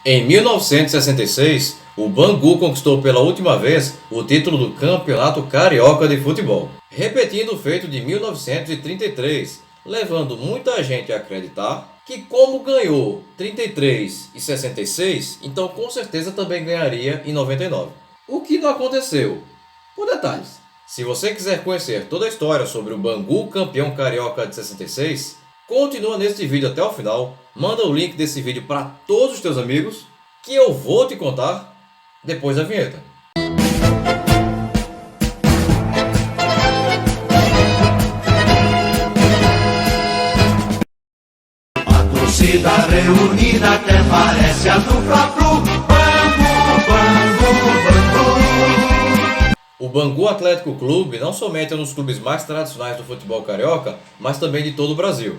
Em 1966, o Bangu conquistou pela última vez o título do Campeonato Carioca de Futebol, repetindo o feito de 1933, levando muita gente a acreditar que, como ganhou 33 e 66, então com certeza também ganharia em 99. O que não aconteceu? Por detalhes. Se você quiser conhecer toda a história sobre o Bangu campeão carioca de 66, continua neste vídeo até o final, manda o link desse vídeo para todos os teus amigos, que eu vou te contar depois da vinheta. A torcida reunida até parece a do Fla-Flu. Bangu, Bangu, Bangu. O Bangu Atlético Clube não somente é um dos clubes mais tradicionais do futebol carioca, mas também de todo o Brasil.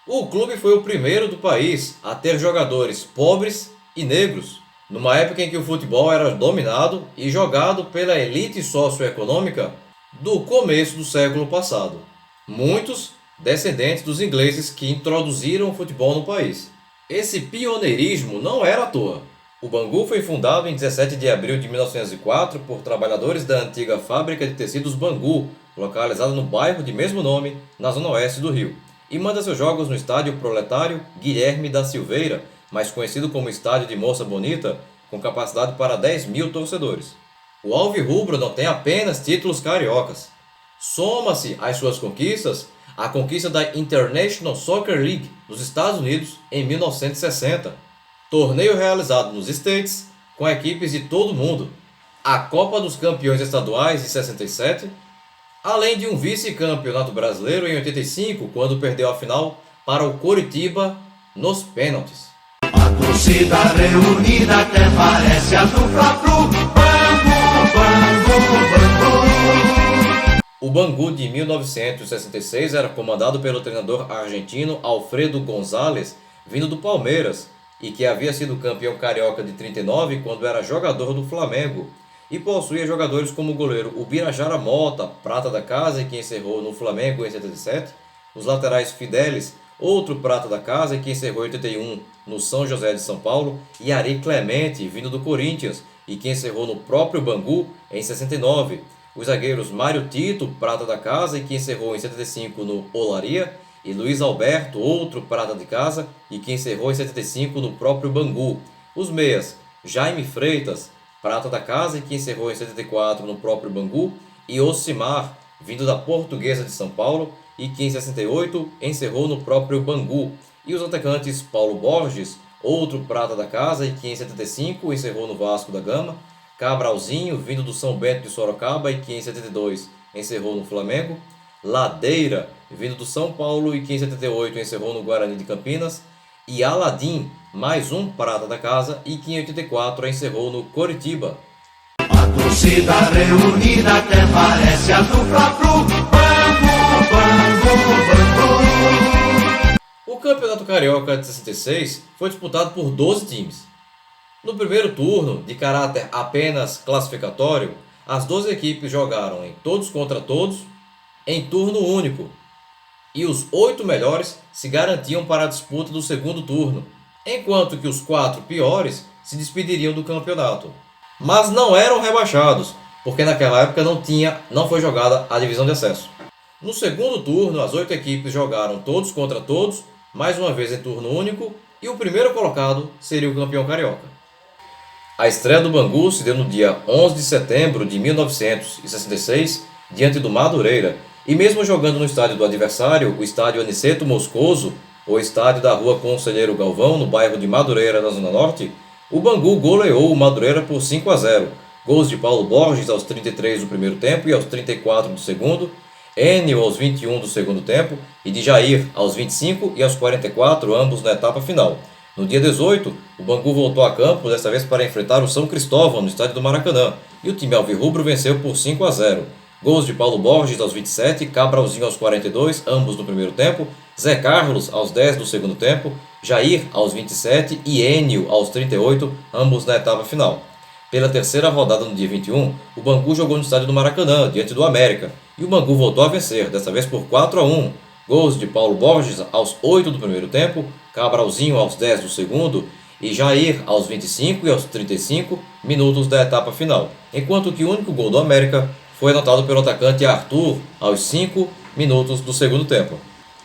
O clube foi o primeiro do país a ter jogadores pobres e negros, numa época em que o futebol era dominado e jogado pela elite socioeconômica do começo do século passado, muitos descendentes dos ingleses que introduziram o futebol no país. Esse pioneirismo não era à toa. O Bangu foi fundado em 17 de abril de 1904 por trabalhadores da antiga fábrica de tecidos Bangu, localizada no bairro de mesmo nome, na zona oeste do Rio, e manda seus jogos no estádio proletário Guilherme da Silveira, mais conhecido como Estádio de Moça Bonita, com capacidade para 10.000 torcedores. O Alvirrubro não tem apenas títulos cariocas. Soma-se às suas conquistas a conquista da International Soccer League nos Estados Unidos em 1960, torneio realizado nos States com equipes de todo o mundo, a Copa dos Campeões Estaduais em 67, além de um vice-campeonato brasileiro em 85, quando perdeu a final para o Coritiba nos pênaltis. A torcida reunida até parece a do Fla-Flu. Bangu, Bangu, Bangu. O Bangu de 1966 era comandado pelo treinador argentino Alfredo González, vindo do Palmeiras, e que havia sido campeão carioca de 39 quando era jogador do Flamengo, e possuía jogadores como o goleiro Ubirajara Mota, prata da casa e que encerrou no Flamengo em 77, os laterais Fidelis, outro prata da casa e que encerrou em 81 no São José de São Paulo, e Ari Clemente, vindo do Corinthians, e que encerrou no próprio Bangu em 69, os zagueiros Mário Tito, prata da casa e que encerrou em 75 no Olaria, e Luiz Alberto, outro prata de casa, e que encerrou em 75 no próprio Bangu. Os meias, Jaime Freitas, prata da casa e que encerrou em 74 no próprio Bangu, e Ocimar, vindo da Portuguesa de São Paulo, e que em 68 encerrou no próprio Bangu. E os atacantes Paulo Borges, outro prata da casa e que em 75 encerrou no Vasco da Gama, Cabralzinho, vindo do São Bento de Sorocaba e que em 72 encerrou no Flamengo, Ladeira, vindo do São Paulo e que em 78 encerrou no Guarani de Campinas, e Aladim, mais um prata da casa e que em 84 encerrou no Coritiba. A torcida reunida até parece a do Fla-Flu. Bangu, Bangu, Bangu. O Campeonato Carioca de 66 foi disputado por 12 times. No primeiro turno, de caráter apenas classificatório, as 12 equipes jogaram em todos contra todos, em turno único, e os 8 melhores se garantiam para a disputa do segundo turno, enquanto que os 4 piores se despediriam do campeonato. Mas não eram rebaixados, porque naquela época não foi jogada a divisão de acesso. No segundo turno, as 8 equipes jogaram todos contra todos, mais uma vez em turno único, e o primeiro colocado seria o campeão carioca. A estreia do Bangu se deu no dia 11 de setembro de 1966, diante do Madureira, e mesmo jogando no estádio do adversário, o estádio Aniceto Moscoso, ou estádio da rua Conselheiro Galvão, no bairro de Madureira, na Zona Norte, o Bangu goleou o Madureira por 5-0, gols de Paulo Borges aos 33 do primeiro tempo e aos 34 do segundo, Enio aos 21 do segundo tempo e de Jair aos 25 e aos 44, ambos na etapa final. No dia 18, o Bangu voltou a campo, desta vez para enfrentar o São Cristóvão no estádio do Maracanã, e o time alvirrubro venceu por 5-0. Gols de Paulo Borges aos 27, Cabralzinho aos 42, ambos no primeiro tempo, Zé Carlos aos 10 do segundo tempo, Jair aos 27 e Enio aos 38, ambos na etapa final. Pela terceira rodada no dia 21, o Bangu jogou no estádio do Maracanã, diante do América, e o Bangu voltou a vencer, desta vez por 4-1. Gols de Paulo Borges aos 8 do primeiro tempo, Cabralzinho aos 10 do segundo e Jair aos 25 e aos 35 minutos da etapa final, enquanto que o único gol do América foi anotado pelo atacante Arthur aos 5 minutos do segundo tempo.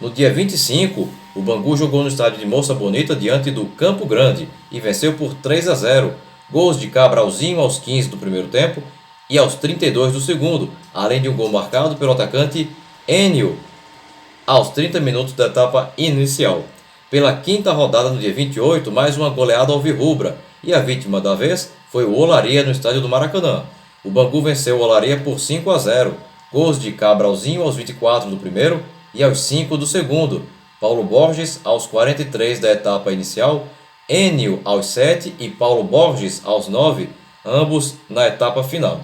No dia 25, o Bangu jogou no estádio de Moça Bonita diante do Campo Grande e venceu por 3-0, gols de Cabralzinho aos 15 do primeiro tempo e aos 32 do segundo, além de um gol marcado pelo atacante Enio aos 30 minutos da etapa inicial. Pela quinta rodada no dia 28, mais uma goleada alvirrubra, e a vítima da vez foi o Olaria no estádio do Maracanã. O Bangu venceu o Olaria por 5-0, gols de Cabralzinho aos 24 do primeiro e aos 5 do segundo, Paulo Borges aos 43 da etapa inicial, Enio aos 7 e Paulo Borges aos 9, ambos na etapa final.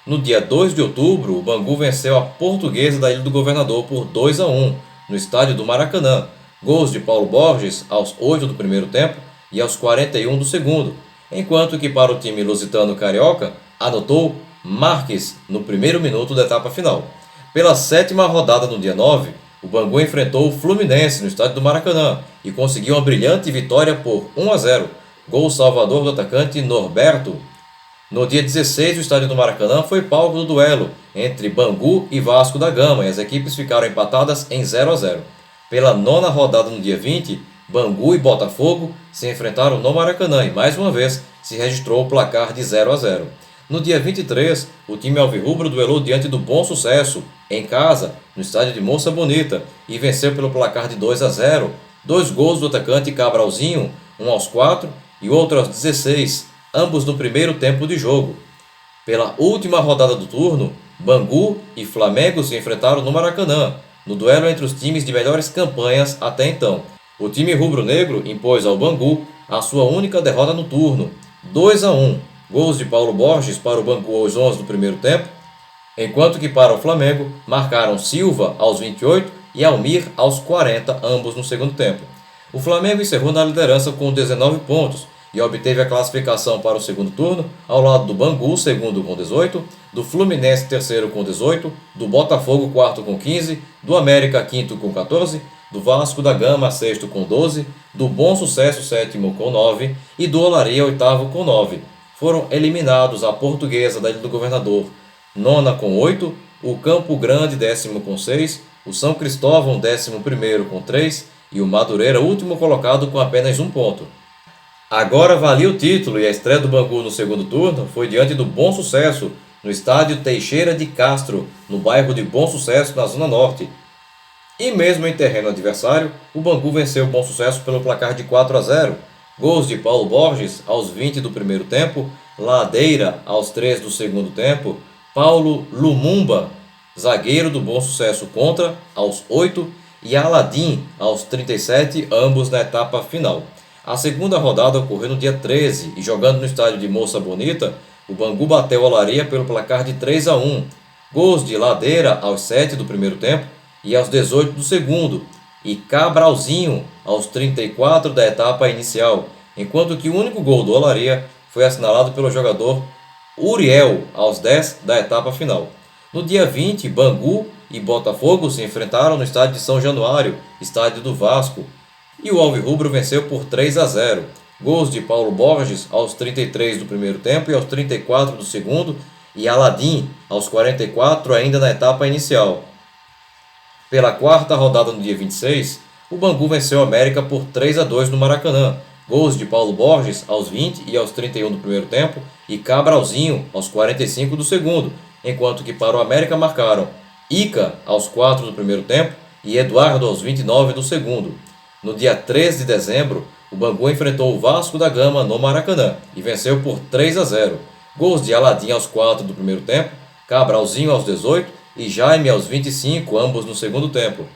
No dia 2 de outubro, o Bangu venceu a Portuguesa da Ilha do Governador por 2-1, no estádio do Maracanã, gols de Paulo Borges aos 8 do primeiro tempo e aos 41 do segundo, enquanto que para o time lusitano carioca, anotou Marques no primeiro minuto da etapa final. Pela sétima rodada no dia 9, o Bangu enfrentou o Fluminense no estádio do Maracanã e conseguiu uma brilhante vitória por 1-0, gol salvador do atacante Norberto. No dia 16, o estádio do Maracanã foi palco do duelo entre Bangu e Vasco da Gama e as equipes ficaram empatadas em 0-0. Pela nona rodada no dia 20, Bangu e Botafogo se enfrentaram no Maracanã e mais uma vez se registrou o placar de 0-0. No dia 23, o time alvirrubro duelou diante do Bom Sucesso, em casa, no estádio de Moça Bonita, e venceu pelo placar de 2-0, dois gols do atacante Cabralzinho, um aos 4 e outro aos 16, ambos no primeiro tempo de jogo. Pela última rodada do turno, Bangu e Flamengo se enfrentaram no Maracanã, no duelo entre os times de melhores campanhas até então. O time rubro-negro impôs ao Bangu a sua única derrota no turno, 2-1, gols de Paulo Borges para o Bangu aos 11 do primeiro tempo, enquanto que para o Flamengo marcaram Silva aos 28 e Almir aos 40, ambos no segundo tempo. O Flamengo encerrou na liderança com 19 pontos e obteve a classificação para o segundo turno, ao lado do Bangu, segundo com 18, do Fluminense, terceiro com 18, do Botafogo, quarto com 15, do América, quinto com 14, do Vasco da Gama, sexto com 12, do Bom Sucesso, sétimo com 9 e do Olaria, oitavo com 9. Foram eliminados a Portuguesa da Ilha do Governador, nona com 8, o Campo Grande, décimo com 6, o São Cristóvão, décimo primeiro com 3 e o Madureira, último colocado com apenas 1 ponto. Agora valia o título e a estreia do Bangu no segundo turno foi diante do Bom Sucesso, no estádio Teixeira de Castro, no bairro de Bom Sucesso, na Zona Norte. E mesmo em terreno adversário, o Bangu venceu o Bom Sucesso pelo placar de 4-0. Gols de Paulo Borges aos 20 do primeiro tempo, Ladeira aos 3 do segundo tempo, Paulo Lumumba, zagueiro do Bom Sucesso, contra aos 8 e Aladim aos 37, ambos na etapa final. A segunda rodada ocorreu no dia 13 e jogando no estádio de Moça Bonita, o Bangu bateu o Olaria pelo placar de 3-1. Gols de Ladeira aos 7 do primeiro tempo e aos 18 do segundo, e Cabralzinho aos 34 da etapa inicial, enquanto que o único gol do Olaria foi assinalado pelo jogador Uriel aos 10 da etapa final. No dia 20, Bangu e Botafogo se enfrentaram no estádio de São Januário, estádio do Vasco, e o alvirrubro venceu por 3-0. Gols de Paulo Borges aos 33 do primeiro tempo e aos 34 do segundo, e Aladim aos 44 ainda na etapa inicial. Pela quarta rodada no dia 26, o Bangu venceu o América por 3-2 no Maracanã. Gols de Paulo Borges aos 20 e aos 31 do primeiro tempo e Cabralzinho aos 45 do segundo, enquanto que para o América marcaram Ica aos 4 do primeiro tempo e Eduardo aos 29 do segundo. No dia 13 de dezembro, o Bangu enfrentou o Vasco da Gama no Maracanã e venceu por 3-0. Gols de Aladim aos 4 do primeiro tempo, Cabralzinho aos 18 e Jaime aos 25, ambos no segundo tempo.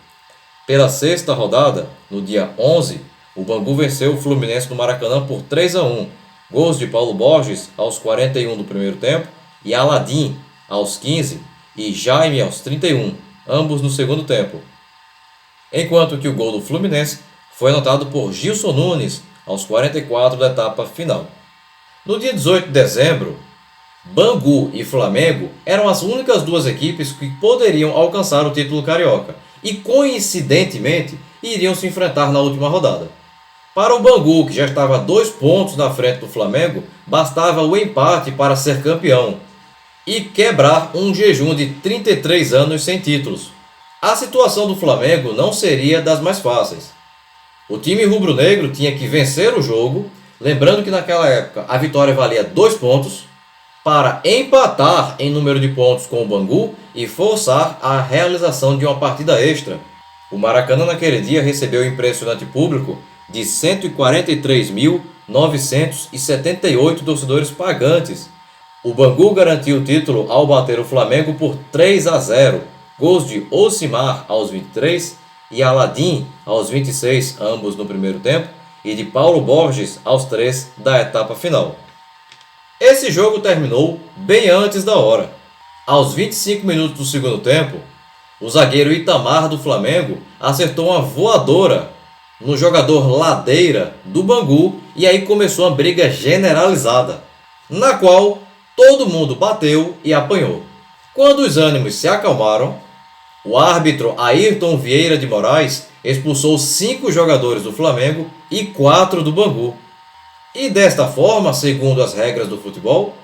Pela sexta rodada, no dia 11, o Bangu venceu o Fluminense no Maracanã por 3-1. Gols de Paulo Borges aos 41 do primeiro tempo e Aladim aos 15 e Jaime aos 31, ambos no segundo tempo. Enquanto que o gol do Fluminense foi anotado por Gilson Nunes aos 44 da etapa final. No dia 18 de dezembro, Bangu e Flamengo eram as únicas duas equipes que poderiam alcançar o título carioca e, coincidentemente, iriam se enfrentar na última rodada. Para o Bangu, que já estava 2 pontos na frente do Flamengo, bastava o empate para ser campeão e quebrar um jejum de 33 anos sem títulos. A situação do Flamengo não seria das mais fáceis. O time rubro-negro tinha que vencer o jogo, lembrando que naquela época a vitória valia 2 pontos, para empatar em número de pontos com o Bangu e forçar a realização de uma partida extra. O Maracanã naquele dia recebeu um impressionante público de 143.978 torcedores pagantes. O Bangu garantiu o título ao bater o Flamengo por 3-0, gols de Ocimar aos 23 e Aladim aos 26, ambos no primeiro tempo, e de Paulo Borges aos 3 da etapa final. Esse jogo terminou bem antes da hora. Aos 25 minutos do segundo tempo, o zagueiro Itamar do Flamengo acertou uma voadora no jogador Ladeira do Bangu e aí começou uma briga generalizada, na qual todo mundo bateu e apanhou. Quando os ânimos se acalmaram, o árbitro Ayrton Vieira de Moraes expulsou 5 jogadores do Flamengo e 4 do Bangu. E desta forma, segundo as regras do futebol,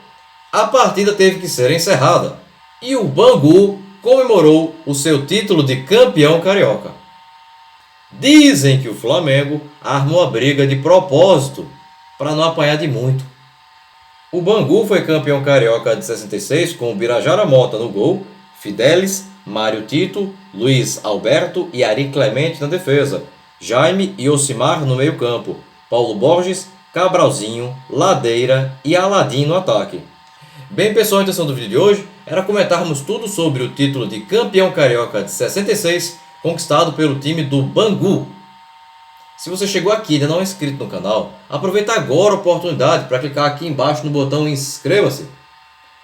a partida teve que ser encerrada e o Bangu comemorou o seu título de campeão carioca. Dizem que o Flamengo armou a briga de propósito para não apanhar de muito. O Bangu foi campeão carioca de 66 com o Birajara Mota no gol, Fidelis, Mário Tito, Luiz Alberto e Ari Clemente na defesa, Jaime e Ocimar no meio campo, Paulo Borges, Cabralzinho, Ladeira e Aladim no ataque. Bem pessoal, a intenção do vídeo de hoje era comentarmos tudo sobre o título de campeão carioca de 66 conquistado pelo time do Bangu. Se você chegou aqui e ainda não é inscrito no canal, aproveita agora a oportunidade para clicar aqui embaixo no botão inscreva-se.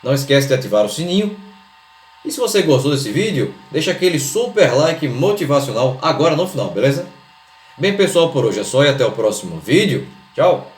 Não esquece de ativar o sininho. E se você gostou desse vídeo, deixa aquele super like motivacional agora no final, beleza? Bem pessoal, por hoje é só e até o próximo vídeo. Tchau!